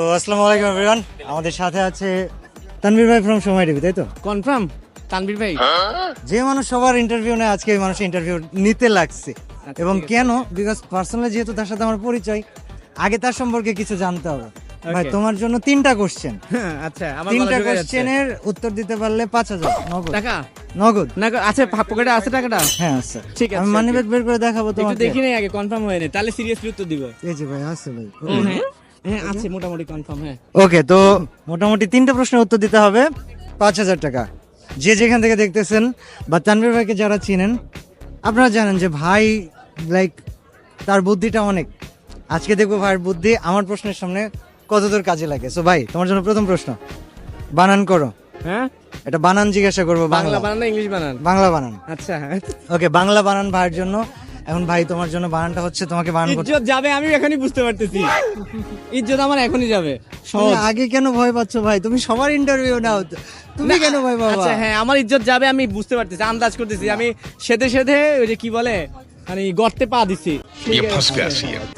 তো আসসালামু আলাইকুম এভরিওয়ান, আমাদের সাথে আছে তানভীর ভাই ফ্রম সময় টিভি, তাই তো? কনফার্ম তানভীর ভাই। যে মানুষ সবার ইন্টারভিউ নেয়, আজকে এই মানুষের ইন্টারভিউ নিতে লাগছে। এবং কেন? বিকজ পার্সোনালি যেহেতু তার সাথে আমার পরিচয়, আগে তার সম্পর্কে কিছু জানতে হবে। ভাই তোমার জন্য 3টা কোশ্চেন। আচ্ছা, আমার 3টা কোশ্চেনের উত্তর দিতে পারলে 5000 নগদ। টাকা নগদ না আছে, পকেটে আছে টাকাটা? হ্যাঁ আছে। ঠিক আছে, আমি মানি ব্যাগ বের করে দেখাবো একটু তোমাকে। দেখি নাই আগে, কনফার্ম হয়নি, তাহলে সিরিয়াসলি উত্তর দিব। এই যে ভাই আছে ভাই। হ্যাঁ আছে, মোটামুটি কনফার্ম। হ্যাঁ ওকে, তো মোটামুটি 3টা প্রশ্নের উত্তর দিতে হবে, 5000 টাকা। যে যেখান থেকে দেখতেছেন বা তানভীর ভাইকে যারা চিনেন, আপনারা জানেন যে ভাই লাইক তার বুদ্ধিটা অনেক। আজকে দেখবো ভাইয়ের বুদ্ধি আমার প্রশ্নের সামনে কতদূর কাজে লাগে। সো ভাই তোমার জন্য প্রথম প্রশ্ন, বানান করো। হ্যাঁ, এটা বানান জিজ্ঞাসা করবো। বাংলা বানান না ইংলিশ বানান? বাংলা বানান। আচ্ছা হ্যাঁ, ওকে, বাংলা বানান ভাইয়ের জন্য। এখন ভাই তোমার জন্য বানানটা হচ্ছে, তোমাকে বানান করতে ইজ্জত যাবে, আমি এখনই বুঝতে পারতেছি। ইজ্জত আমার এখনই যাবে। তুমি আগে কেন ভয় পাচ্ছ ভাই? তুমি সবার ইন্টারভিউ নাও, তুমি কেন ভয় পাবা? আচ্ছা হ্যাঁ, আমার ইজ্জত যাবে, আমি বুঝতে পারতেছি, আন্দাজ করতেছি। আমি সেধে সেধে ওই যে কি বলে, মানে গর্তে পা দিছি।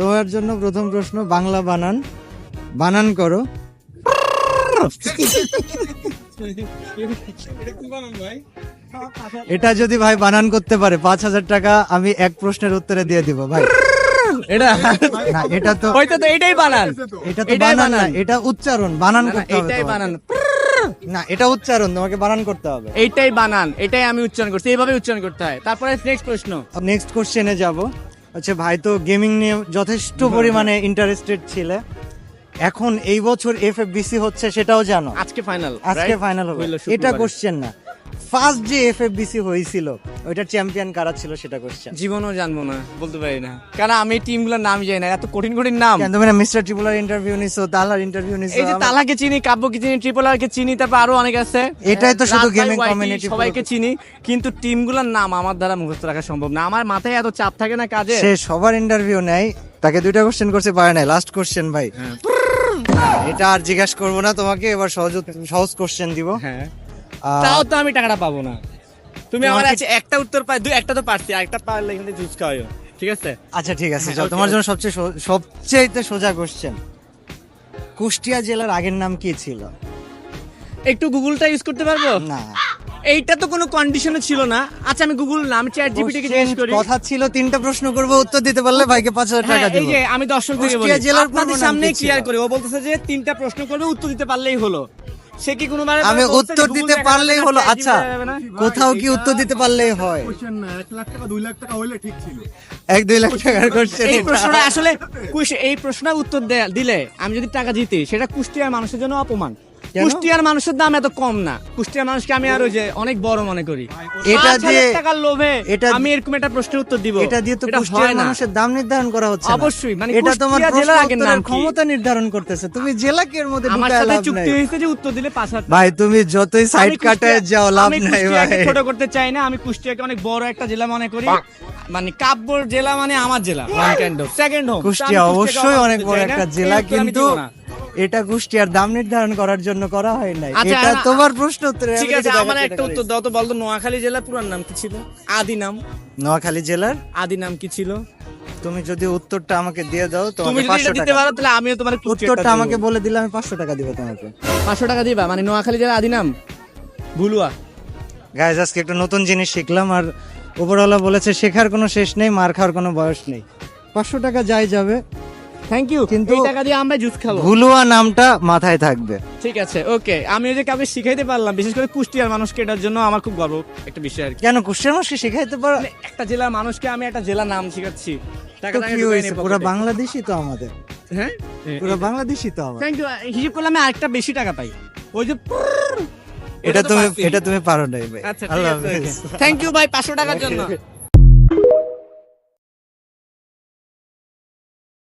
তোমার জন্য প্রথম প্রশ্ন, বাংলা বানান। বানান করো। এটা যদি ভাই বানান করতে পারে 5000 টাকা আমি এক প্রশ্নের উত্তরে দিয়ে দিব ভাই। এটা না, এটা তো হয়তো তো এটাই বানান। এটা তো এটাই বানান না, বানান। এটা উচ্চারণ। বানান না, না, করতে হবে এটাই তোমাকে। বানান। না, এটা উচ্চারণ, তোমাকে বানান করতে হবে। এইটাই বানান, এটাই আমি উচ্চারণ করছি, এইভাবে উচ্চারণ করতে হয়। তারপরে নেক্সট প্রশ্ন। নেক্সট কোশ্চেনে যাব। আচ্ছা ভাই, তো গেমিং নিয়ে যথেষ্ট পরিমাণে ইন্টারেস্টেড ছিলে। এখন এই বছর এফএফবিসি হচ্ছে, সেটাও জানো। আজকে ফাইনাল, আজকে ফাইনাল হবে। এটা কোশ্চেন না, ফার্স্ট যে এফএফবিসি হয়েছিল ওইটার চ্যাম্পিয়ন কারা ছিল সেটা কোশ্চেন। জীবনও জানবো না, বলতে পারি না, কারণ আমি টিমগুলোর নাম জানি না, এত কঠিন কঠিন নাম। কেন তুমি না মিস্টার ট্রিপলার ইন্টারভিউ নিছো, তালার ইন্টারভিউ নিছো? এই যে তালাকে চিনি, কাব্যকে চিনি, ট্রিপল আর কে চিনি, তারপর আরো অনেক আছে। এটাই তো শুধু রাত ভাই, গেমিং ওয়াইটি, কমিউনিটি। সবাইকে চিনি, কিন্তু টিমগুলোর নাম আমার দ্বারা মুখস্থ রাখা সম্ভব না। আমার মাথায় এত চাপ থাকে না কাজে। সে সবার ইন্টারভিউ নেয়, তাকে 2টা কোশ্চেন করতে পারে না। লাস্ট কোশ্চেন ভাই, এটা আর জিজ্ঞাসা করবো না তোমাকে, এবার সহজ সহজ কোশ্চেন দিব। হ্যাঁ, আহ, তাও তো আমি টাকাটা পাবো না। তুমি আমার তোমাকে- আছে একটা উত্তর পাই, একটা তো পারছি, আরেকটা পারলে এখানে জুস খাওয়াও, ঠিক আছে? আচ্ছা ঠিক আছে, হ্যাঁ, চল, okay, তোমার জন্য সবচেয়ে সোজা কোশ্চেন। কুষ্টিয়া জেলার আগের নাম কি ছিল? একটু গুগলটা ইউজ করতে পারবো? না, এইটা তো কোনো কন্ডিশনে ছিল না। আচ্ছা আমি গুগল না, আমি চ্যাট জিপিটি কে জিজ্ঞেস করি। কথা ছিল 3টা প্রশ্ন করব, উত্তর দিতে পারলে ভাইকে 5000 টাকা হ্যাঁ, দেব। এই যে আমি দর্শক থেকে বলি, কুষ্টিয়া জেলার আপনাদের পূর্ব নাম সামনে কি ছিল? ক্লিয়ার করি। ও বলতেছে যে 3টা প্রশ্ন করবে, উত্তর দিতে পারলেই হলো। সে কি কোনোবার আমি উত্তর দিতে পারলেই হলো? আচ্ছা, কোথাও কি উত্তর দিতে পারলেই হয়? 1,00,000 টাকা 2,00,000 টাকা হইলে ঠিক ছিল। 1-2 লাখ টাকার কোশ্চেন। এই প্রশ্নটা আসলে এই প্রশ্নের উত্তর দিলে আমি যদি টাকা জিতি, সেটা কুষ্টিয়ার মানুষের জন্য অপমান। কেন? কুষ্টিয়ার মানুষের দাম এত কম না, কুষ্টিয়ার মানুষকে আমি আরো যে অনেক বড় মনে করি। এটা 5,000 দিয়ে- টাকার লোভে এটা- আমি এরকম একটা প্রশ্নের উত্তর দিব? এটা দিয়ে তো এটা কুষ্টিয়ার হয় না। মানুষের দাম নির্ধারণ করা হচ্ছে না। অবশ্যই, মানে এটা তোমার কুষ্টিয়া প্রশ্ন জেলার আগের নাম উত্তরের কি? ক্ষমতা নির্ধারণ করতেছে। তুমি জেলাকে এর মধ্যে আমার ঢুকায় সাথে লাভ চুক্তি নাই। হয়েছে যে উত্তর দিলে 5,000 টাকা। ভাই তুমি যতই সাইড আমি কাটায় কুষ্টিয়া- যাও, লাভ আমি নাই কুষ্টিয়াকে ভাই। ছোট করতে চাই না, আমি কুষ্টিয়াকে অনেক বড় একটা জেলা মনে করি। মানে কাব্যর জেলা মানে আমার জেলা, one kind of second home. Kushtia অবশ্যই অনেক বড় একটা জেলা, কিন্তু এটা কুষ্টিয়ার দাম নির্ধারণ করার জন্য করা হয় নাই। আচ্ছা, এটা না- তোমার প্রশ্ন উত্তরে ঠিক আছে, আমার একটা উত্তর দাও তো, বলতো নোয়াখালী জেলার পুরান নাম কি ছিল? আদি নাম? নোয়াখালী জেলার আদি নাম কি ছিল? তুমি যদি উত্তরটা আমাকে দিয়ে দাও, তুমি তোমাকে যদি এটা 500 দিতে টাকা। পারো তাহলে আমিও তোমার উত্তরটা আমাকে বলে দিলে আমি 500 টাকা দিব তোমাকে। 500 টাকা দিবা? মানে নোয়াখালী জেলার আদি নাম ভুলুয়া। গাইজ, আজকে একটা নতুন জিনিস শিখলাম, আর উপরওয়ালা বলেছে শেখার কোনো শেষ নেই, মার খাওয়ার কোনো বয়স নেই। 500 টাকা যাই যাবে, থ্যাংক ইউ। কিন্তু এই টাকা দিয়ে আমরা জুস খাবো। ভুলুয়া নামটা মাথায় থাকবে। ঠিক আছে, ওকে। আমি ওই যে কাউকে শিখাইতে পারলাম, বিশেষ করে কুষ্টিয়ার মানুষকে, এটার জন্য আমার খুব গর্ব একটা বিষয় আর কি। কেন কুষ্টিয়ার মানুষকে শেখাইতে পারো? মানে একটা জেলার মানুষকে আমি একটা জেলার নাম শিখাচ্ছি। তো টাকাটা কি ঢুকাই হয়েছে? নি পুরো পকেটে। বাংলাদেশই তো আমাদের, হ্যাঁ, পুরো বাংলাদেশই তো আমাদের। Thank you. হিসেব করলে আমি আরেকটা বেশি টাকা পাই, ওই যে এটা তুমি পারো নাই ভাই। আচ্ছা, আল্লাহ হাফেজ। থ্যাংক ইউ ভাই 500 টাকার জন্য।